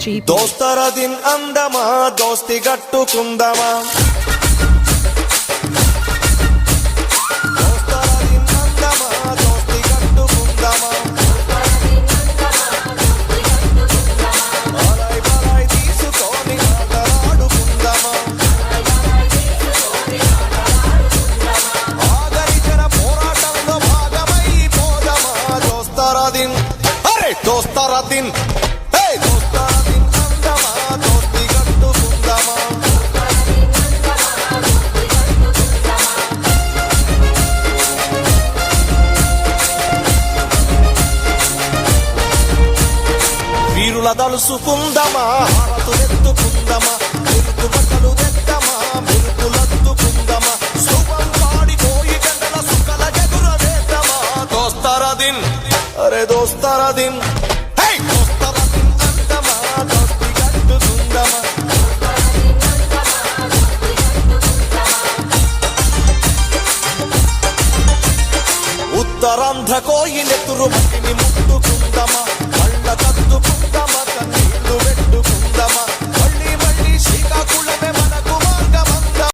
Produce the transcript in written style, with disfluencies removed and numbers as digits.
GP. దోస్తర దిన్ అందమా దోస్తి గట్టుకుందమా దోస్తర దిన్ దోస్తర దిన్ అందమా దోస్తి గట్టుకుందమా వీరుల దలుసుకుందమా హారతులెత్తుకుందమా మెరుపు బట్టలు తెద్దమా మెరుపులెత్తుకుందమా శుభం పాడిపోయి గంటల సుఖల జగుల వేద్దమా దోస్తర దిన్ అరే దోస్తర దిన్ దోస్తర దిన్ అందమా దోస్తి గట్టుకుందమా ఉత్తరాంధ్ర కోయిలెతురు మట్టిని ముట్టుకుందమా కళ్ళ కత్తుకుందమా